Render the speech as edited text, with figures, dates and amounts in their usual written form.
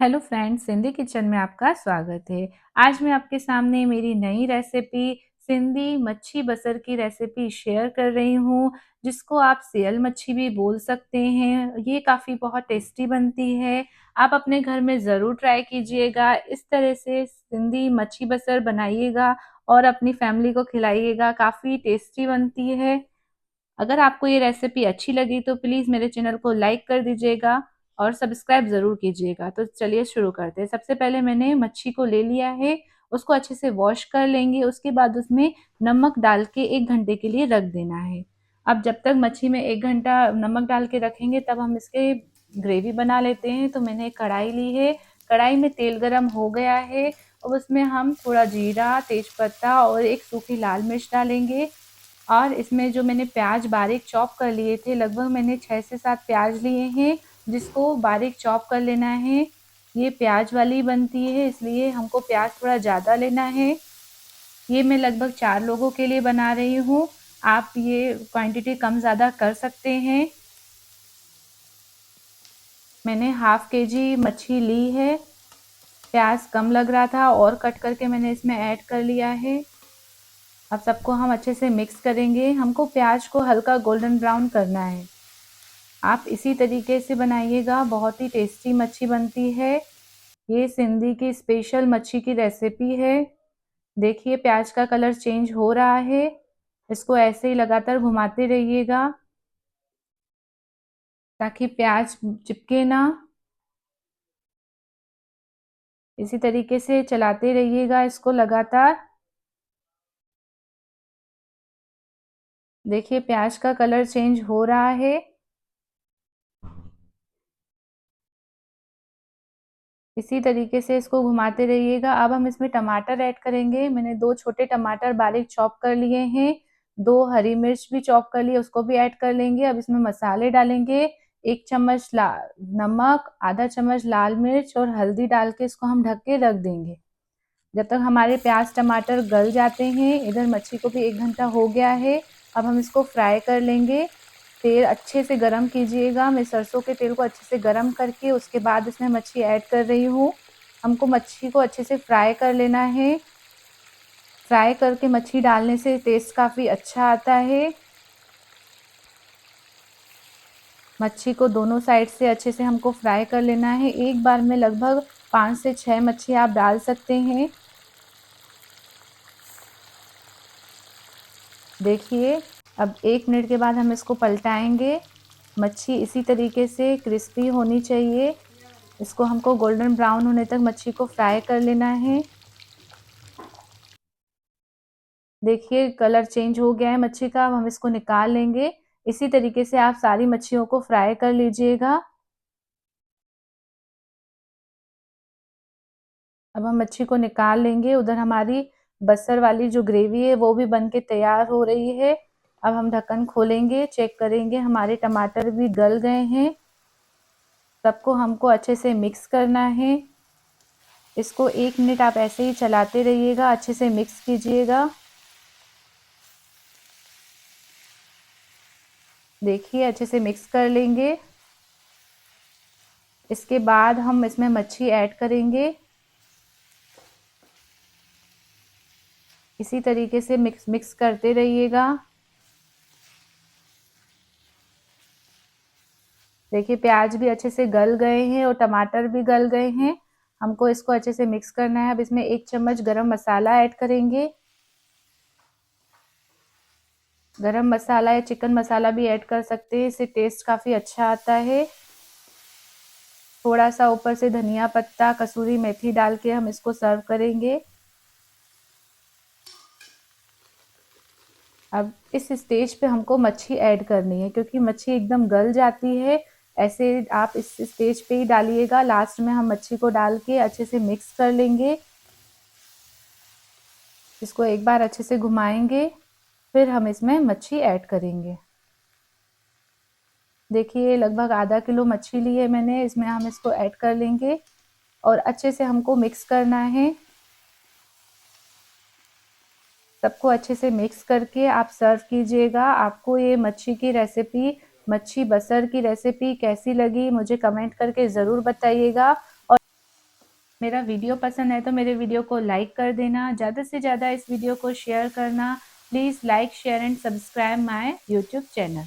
Hello friends, Sindhi kitchen में आपका स्वागत है। आज मैं आपके सामने मेरी नई रेसिपी सिंधी मच्छी बसर की रेसिपी शेयर कर रही हूँ, जिसको आप सेयल मच्छी भी बोल सकते हैं। ये काफ़ी बहुत टेस्टी बनती है। आप अपने घर में ज़रूर ट्राई कीजिएगा। इस तरह से सिंधी मच्छी बसर बनाइएगा और अपनी फैमिली को खिलाइएगा। काफ़ी टेस्टी बनती है। अगर आपको ये रेसिपी अच्छी लगी तो प्लीज़ मेरे चैनल को लाइक कर दीजिएगा और सब्सक्राइब ज़रूर कीजिएगा। तो चलिए शुरू करते हैं। सबसे पहले मैंने मच्छी को ले लिया है, उसको अच्छे से वॉश कर लेंगे। उसके बाद उसमें नमक डाल के 1 घंटे के लिए रख देना है। अब जब तक मच्छी में 1 घंटा नमक डाल के रखेंगे तब हम इसके ग्रेवी बना लेते हैं। तो मैंने एक कढ़ाई ली है, कढ़ाई में तेल गरम हो गया है। अब उसमें हम थोड़ा जीरा, तेजपत्ता और एक सूखी लाल मिर्च डालेंगे। और इसमें जो मैंने प्याज बारीक चॉप कर लिए थे, लगभग मैंने 6 से 7 प्याज लिए हैं, जिसको बारीक चॉप कर लेना है। ये प्याज वाली बनती है, इसलिए हमको प्याज थोड़ा ज़्यादा लेना है। ये मैं लगभग 4 लोगों के लिए बना रही हूँ। आप ये क्वांटिटी कम ज़्यादा कर सकते हैं। मैंने हाफ केजी मच्छी ली है। प्याज कम लग रहा था और कट करके मैंने इसमें ऐड कर लिया है। अब सबको हम अच्छे से मिक्स करेंगे। हमको प्याज को हल्का गोल्डन ब्राउन करना है। आप इसी तरीके से बनाइएगा, बहुत ही टेस्टी मच्छी बनती है। ये सिंधी की स्पेशल मच्छी की रेसिपी है। देखिए प्याज का कलर चेंज हो रहा है। इसको ऐसे ही लगातार घुमाते रहिएगा ताकि प्याज चिपके ना। इसी तरीके से चलाते रहिएगा इसको लगातार। देखिए प्याज का कलर चेंज हो रहा है। इसी तरीके से इसको घुमाते रहिएगा। अब हम इसमें टमाटर ऐड करेंगे। मैंने 2 छोटे टमाटर बारीक चॉप कर लिए हैं। 2 हरी मिर्च भी चॉप कर लिए, उसको भी ऐड कर लेंगे। अब इसमें मसाले डालेंगे। 1 चम्मच नमक, आधा चम्मच लाल मिर्च और हल्दी डाल के इसको हम ढक के रख देंगे जब तक हमारे प्याज टमाटर गल जाते हैं। इधर मच्छी को भी 1 घंटा हो गया है। अब हम इसको फ्राई कर लेंगे। तेल अच्छे से गरम कीजिएगा। मैं सरसों के तेल को अच्छे से गरम करके उसके बाद इसमें मच्छी ऐड कर रही हूँ। हमको मच्छी को अच्छे से फ्राई कर लेना है। फ्राई करके मच्छी डालने से टेस्ट काफ़ी अच्छा आता है। मच्छी को दोनों साइड से अच्छे से हमको फ्राई कर लेना है। एक बार में लगभग 5 से 6 मच्छी आप डाल सकते हैं। देखिए अब 1 मिनट के बाद हम इसको पलटाएंगे। मच्छी इसी तरीके से क्रिस्पी होनी चाहिए। इसको हमको गोल्डन ब्राउन होने तक मच्छी को फ्राई कर लेना है। देखिए कलर चेंज हो गया है मच्छी का। अब हम इसको निकाल लेंगे। इसी तरीके से आप सारी मच्छियों को फ्राई कर लीजिएगा। अब हम मच्छी को निकाल लेंगे। उधर हमारी बसर वाली जो ग्रेवी है वो भी बन के तैयार हो रही है। अब हम ढक्कन खोलेंगे, चेक करेंगे हमारे टमाटर भी गल गए हैं। सबको हमको अच्छे से मिक्स करना है। इसको 1 मिनट आप ऐसे ही चलाते रहिएगा, अच्छे से मिक्स कीजिएगा। देखिए अच्छे से मिक्स कर लेंगे। इसके बाद हम इसमें मच्छी ऐड करेंगे। इसी तरीके से मिक्स मिक्स करते रहिएगा। देखिए प्याज भी अच्छे से गल गए हैं और टमाटर भी गल गए हैं। हमको इसको अच्छे से मिक्स करना है। अब इसमें 1 चम्मच गरम मसाला ऐड करेंगे। गरम मसाला या चिकन मसाला भी ऐड कर सकते हैं, इससे टेस्ट काफ़ी अच्छा आता है। थोड़ा सा ऊपर से धनिया पत्ता, कसूरी मेथी डाल के हम इसको सर्व करेंगे। अब इस स्टेज पे हमको मच्छी ऐड करनी है, क्योंकि मच्छी एकदम गल जाती है। ऐसे आप इस स्टेज पे ही डालिएगा। लास्ट में हम मच्छी को डाल के अच्छे से मिक्स कर लेंगे। इसको एक बार अच्छे से घुमाएंगे, फिर हम इसमें मच्छी ऐड करेंगे। देखिए लगभग आधा किलो मच्छी ली है मैंने, इसमें हम इसको ऐड कर लेंगे और अच्छे से हमको मिक्स करना है। सबको अच्छे से मिक्स करके आप सर्व कीजिएगा। आपको ये मच्छी की रेसिपी, मच्छी बसर की रेसिपी कैसी लगी मुझे कमेंट करके ज़रूर बताइएगा। और मेरा वीडियो पसंद है तो मेरे वीडियो को लाइक कर देना, ज़्यादा से ज़्यादा इस वीडियो को शेयर करना। Please like, share and subscribe my YouTube channel.